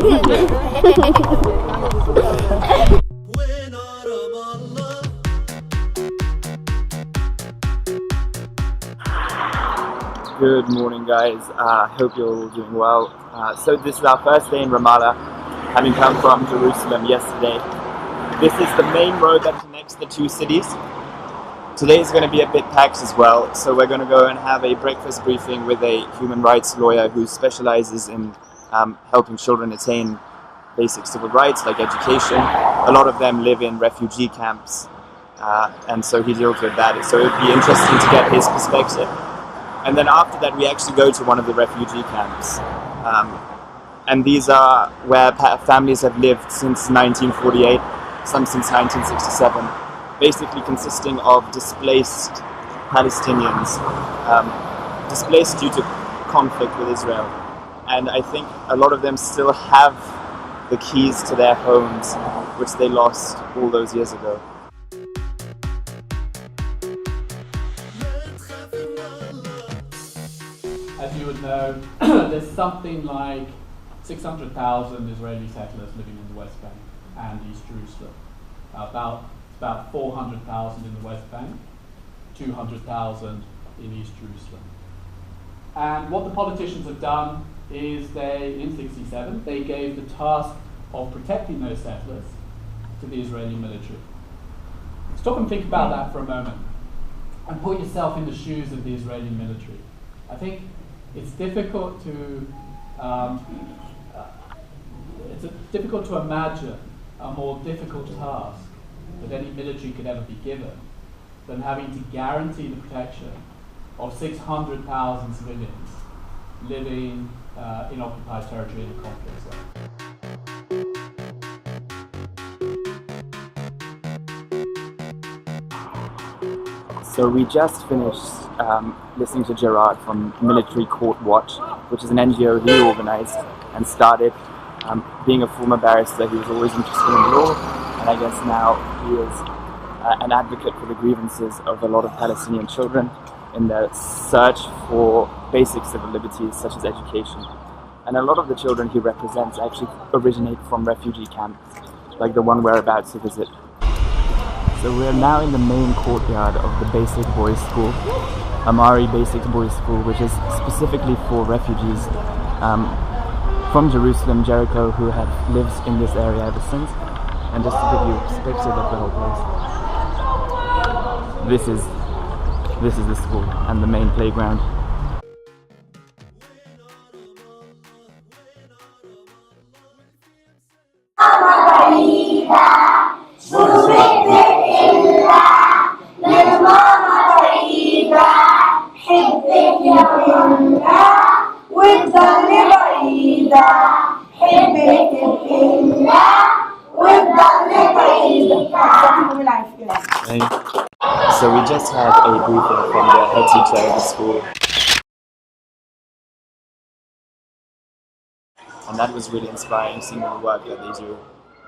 Good morning, guys. Hope you're all doing well. So this is our first day in Ramallah, having come from Jerusalem yesterday. This is the main road that connects the two cities. Today is going to be a bit packed as well, so we're going to go and have a breakfast briefing with a human rights lawyer who specializes in helping children attain basic civil rights like education. A lot of them live in refugee camps, and so he deals with that. So it would be interesting to get his perspective. And then after that we actually go to one of the refugee camps. And these are where families have lived since 1948, some since 1967, basically consisting of displaced Palestinians, displaced due to conflict with Israel. And I think a lot of them still have the keys to their homes, which they lost all those years ago. As you would know, there's something like 600,000 Israeli settlers living in the West Bank and East Jerusalem. About 400,000 in the West Bank, 200,000 in East Jerusalem. And what the politicians have done is in 1967, they gave the task of protecting those settlers to the Israeli military. Stop and think about that for a moment and put yourself in the shoes of the Israeli military. I think it's difficult to difficult to imagine a more difficult task that any military could ever be given than having to guarantee the protection of 600,000 civilians living in occupied territory in a conflict zone. So we just finished listening to Gerard from Military Court Watch, which is an NGO he organized and started. Being a former barrister, he was always interested in law, and I guess now he is an advocate for the grievances of a lot of Palestinian children in their search for basic civil liberties such as education. And a lot of the children he represents actually originate from refugee camps, like the one we're about to visit. So we're now in the main courtyard of the Basic Boys School, Am'Ari Basic Boys School, which is specifically for refugees from Jerusalem, Jericho, who have lived in this area ever since. And just to give you a perspective of the whole place, this is the school and the main playground. So we just had a briefing from the head teacher of the school, and that was really inspiring, seeing the work that they do.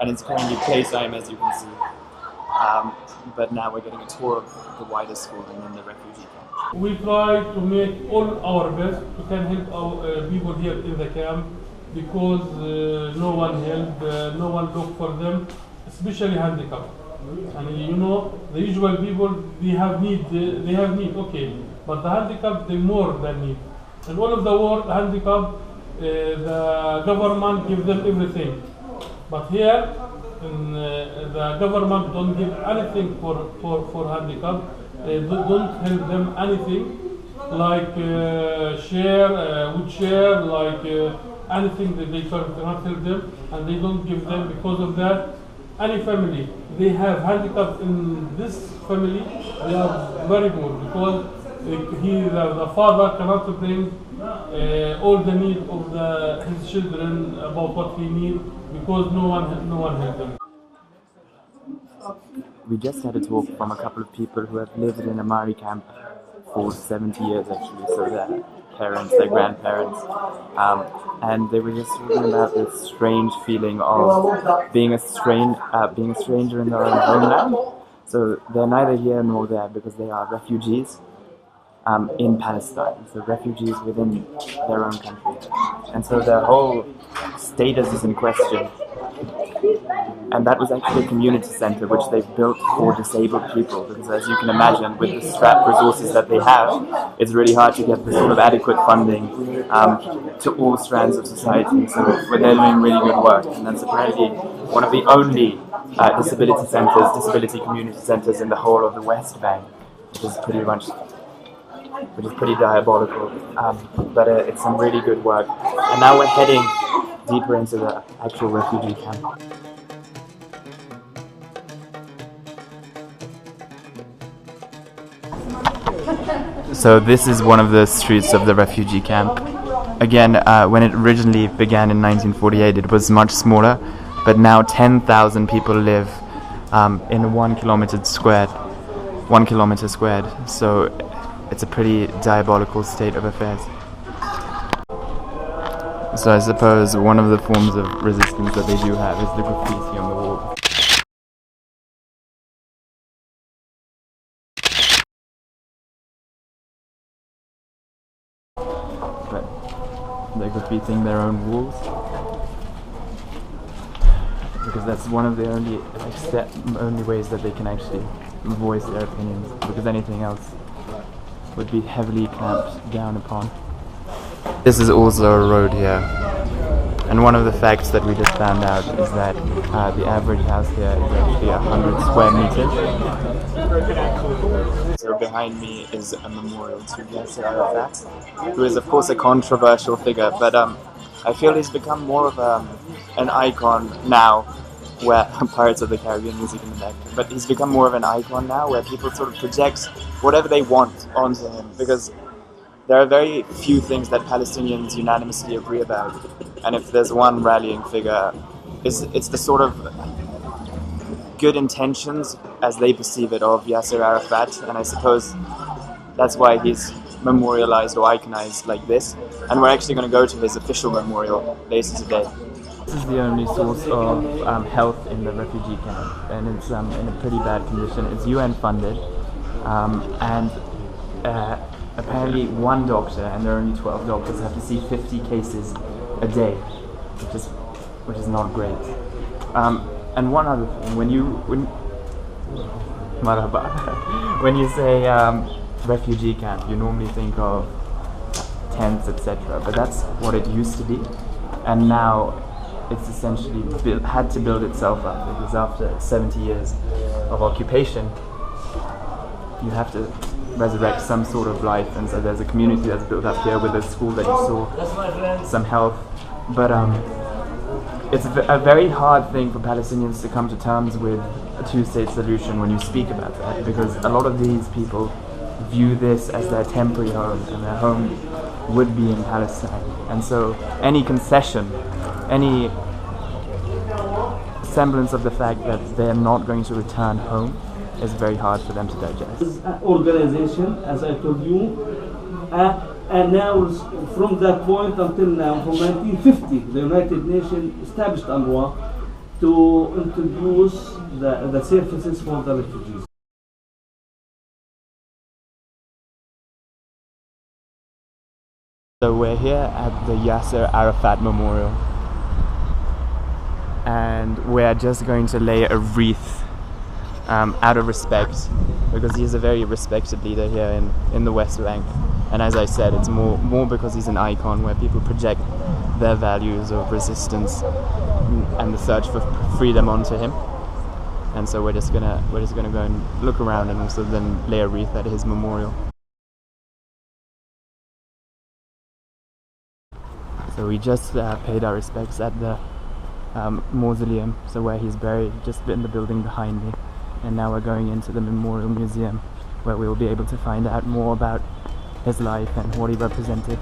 And it's currently playtime, as you can see, but now we're getting a tour of the wider school and then the refugee camp. We try to make all our best to can help our people here in the camp, because no one help, no one look for them, especially handicapped. And you know, the usual people, they have need, okay, but the handicapped, they more than need. And all of the world handicapped, the government give them everything. But here, the government don't give anything for handicapped. They don't help them anything, like wheelchair, like anything that they cannot help them, and they don't give them. Because of that, any family, they have handicap in this family, they are very poor, because the father cannot bring all the need of his children about what he need, because no one help them. We just had a talk from a couple of people who have lived in Am'Ari camp for 70 years actually, so their parents, their grandparents, and they were just talking about this strange feeling of being a stranger in their own homeland. So they're neither here nor there because they are refugees in Palestine, so refugees within their own country. And so their whole status is in question. And that was actually a community center which they built for disabled people, because as you can imagine, with the strapped resources that they have, it's really hard to get the sort of adequate funding to all strands of society. So they're doing really good work, and that's apparently one of the only disability centers, disability community centers in the whole of the West Bank, which is pretty diabolical. But it's some really good work. And now we're heading deeper into the actual refugee camp. So this is one of the streets of the refugee camp. Again, when it originally began in 1948, it was much smaller, but now 10,000 people live in 1 kilometer squared. So it's a pretty diabolical state of affairs. So I suppose one of the forms of resistance that they do have is the graffiti on the wall. But they're graffitiing their own walls, because that's one of the only ways that they can actually voice their opinions, because anything else would be heavily clamped down upon. This is also a road here, and one of the facts that we just found out is that the average house here is actually 100 square meters. So behind me is a memorial to Yasser Arafat, who is of course a controversial figure, but I feel he's become more of an icon now, where Pirates of the Caribbean music in the back, but he's become more of an icon now, where people sort of project whatever they want onto him, because there are very few things that Palestinians unanimously agree about, and if there's one rallying figure, it's the sort of good intentions, as they perceive it, of Yasser Arafat, and I suppose that's why he's memorialized or iconized like this, and we're actually going to go to his official memorial later today. This is the only source of health in the refugee camp, and it's in a pretty bad condition. It's UN funded, and apparently one doctor, and there are only 12 doctors, have to see 50 cases a day, which is not great. And one other thing, when you say refugee camp, you normally think of tents, etc. But that's what it used to be, and now it's essentially had to build itself up, because after 70 years of occupation, you have to resurrect some sort of life, and so there's a community that's built up here with a school that you saw, some health, but it's a very hard thing for Palestinians to come to terms with a two-state solution when you speak about that, because a lot of these people view this as their temporary home, and their home would be in Palestine, and so any concession, any semblance of the fact that they're not going to return home is very hard for them to digest. This organization, as I told you, and now from that point until now, from 1950, the United Nations established UNRWA to introduce the services for the refugees. So we're here at the Yasser Arafat Memorial, and we're just going to lay a wreath out of respect, because he's a very respected leader here in the West Bank, and as I said, it's more because he's an icon where people project their values of resistance and the search for freedom onto him, and so we're just gonna go and look around and also then lay a wreath at his memorial. So we just paid our respects at the mausoleum, so where he's buried, just in the building behind me. And now we're going into the Memorial Museum, where we will be able to find out more about his life and what he represented.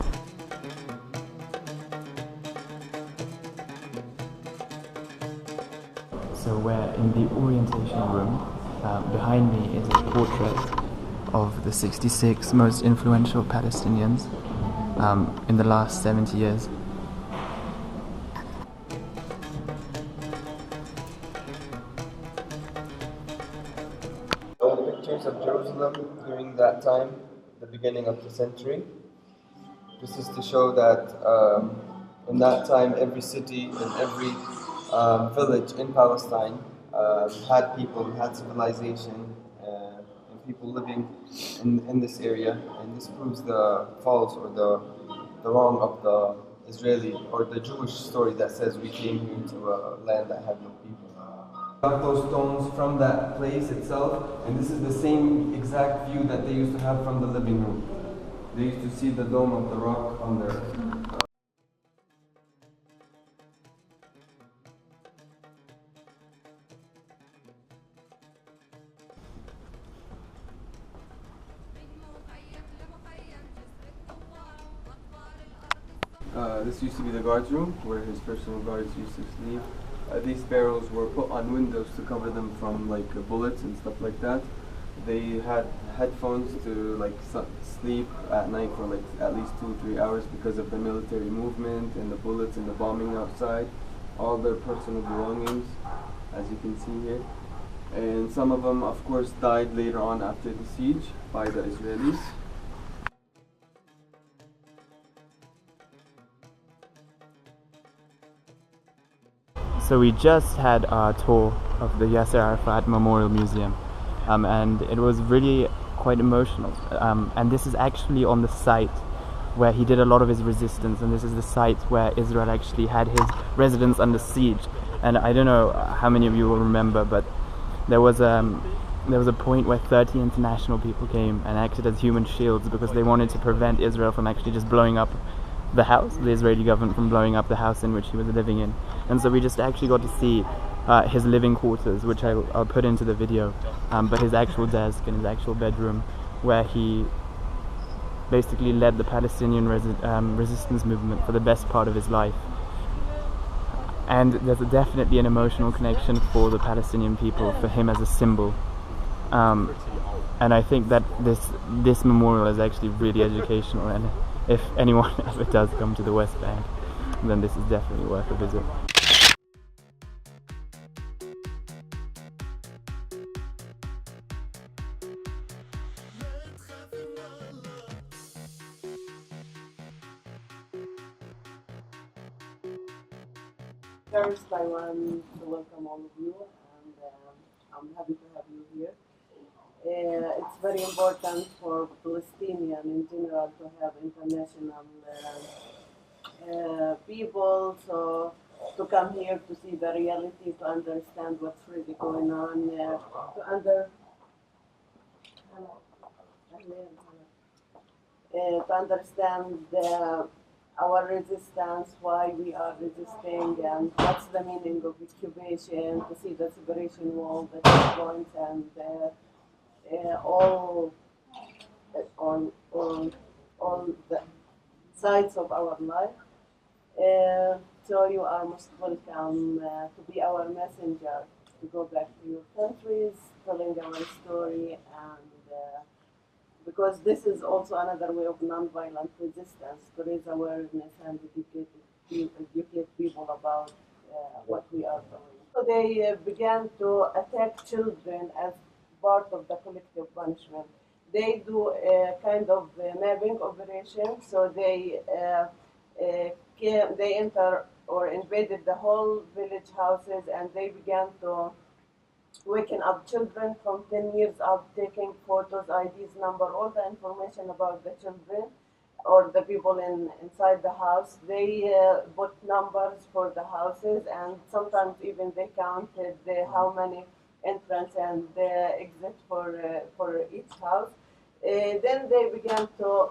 So we're in the orientation room. Behind me is a portrait of the 66 most influential Palestinians in the last 70 years. All the pictures of Jerusalem during that time, the beginning of the century. This is to show that in that time, every city and every village in Palestine had people, had civilization, and people living in this area. And this proves the false or the wrong of the Israeli or the Jewish story that says we came here to a land that had no people. Got those stones from that place itself, and this is the same exact view that they used to have from the living room. They used to see the dome of the rock on their this used to be the guard's room, where his personal guards used to sleep. These barrels were put on windows to cover them from like bullets and stuff like that. They had headphones to like sleep at night for like at least 2-3 hours because of the military movement and the bullets and the bombing outside. All their personal belongings, as you can see here. And some of them, of course, died later on after the siege by the Israelis. So we just had a tour of the Yasser Arafat Memorial Museum, and it was really quite emotional. And this is actually on the site where he did a lot of his resistance, and this is the site where Israel actually had his residence under siege. And I don't know how many of you will remember, but there was a point where 30 international people came and acted as human shields because they wanted to prevent Israel from actually just blowing up the house, the Israeli government from blowing up the house in which he was living in. And so we just actually got to see his living quarters, which I'll put into the video, but his actual desk and his actual bedroom, where he basically led the Palestinian resistance movement for the best part of his life. And there's definitely an emotional connection for the Palestinian people, for him as a symbol. And I think that this memorial is actually really educational, and if anyone ever does come to the West Bank, then this is definitely worth a visit. First, I want to welcome all of you, and I'm happy to have you here. It's very important for Palestinians in general to have international people to come here to see the reality, to understand what's really going on, to understand our resistance, why we are resisting, and what's the meaning of occupation, to see the separation wall, the checkpoints, and all the sides of our life. So you are most welcome to be our messenger, to go back to your countries, telling our story, and because this is also another way of non-violent resistance, to raise awareness and educate people about what we are doing. So they began to attack children as part of the collective punishment. They do a kind of mapping operation, so they enter or invaded the whole village houses, and they began to waking up children from 10 years up, taking photos, IDs, number, all the information about the children or the people inside the house. They put numbers for the houses, and sometimes even they counted how many entrance and exit for each house. Then they began to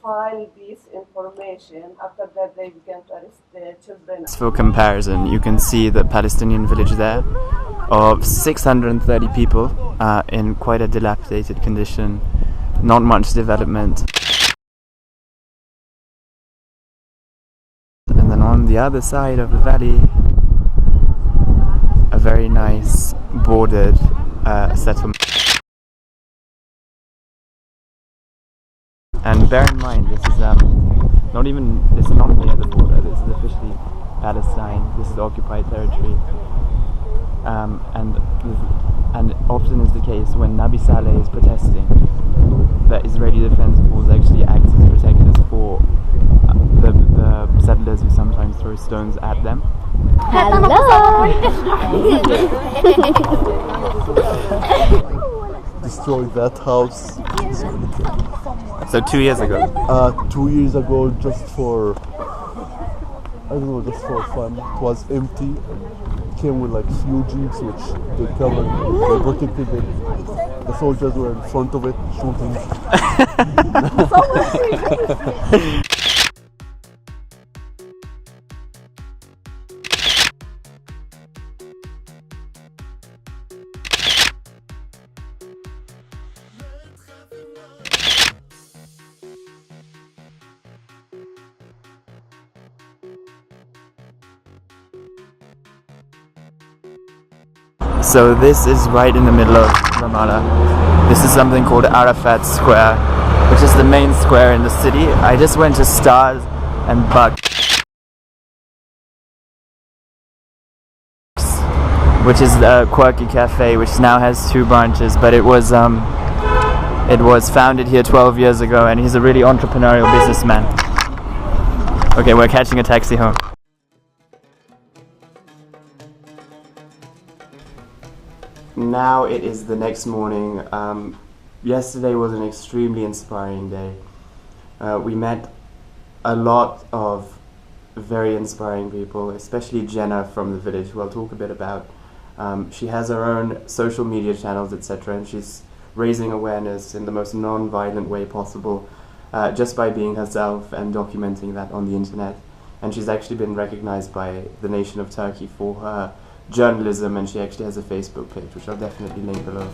file this information. After that, they began to arrest children. For comparison, you can see the Palestinian village there of 630 people in quite a dilapidated condition, not much development. And then on the other side of the valley, a very nice bordered settlement. And bear in mind, this is not near the border. This is officially Palestine. This is occupied territory. And often is the case when Nabi Salih is protesting, the Israeli Defense Force actually acts as protectors for the settlers who sometimes throw stones at them. Destroyed that house. So 2 years ago. 2 years ago, just for, I don't know, just for fun. It was empty. Came with like few jeeps which they covered, they protected it. The soldiers were in front of it shooting. So this is right in the middle of Ramallah. This is something called Arafat Square, which is the main square in the city. I just went to Stars and Bucks, which is a quirky cafe which now has 2 branches, but it was founded here 12 years ago, and he's a really entrepreneurial businessman. Okay, we're catching a taxi home. Now it is the next morning. Yesterday was an extremely inspiring day. We met a lot of very inspiring people, especially Jenna from the village, who I'll talk a bit about. She has her own social media channels, etc., and she's raising awareness in the most non-violent way possible, just by being herself and documenting that on the internet. And she's actually been recognized by the nation of Turkey for her journalism, and she actually has a Facebook page, which I'll definitely link below.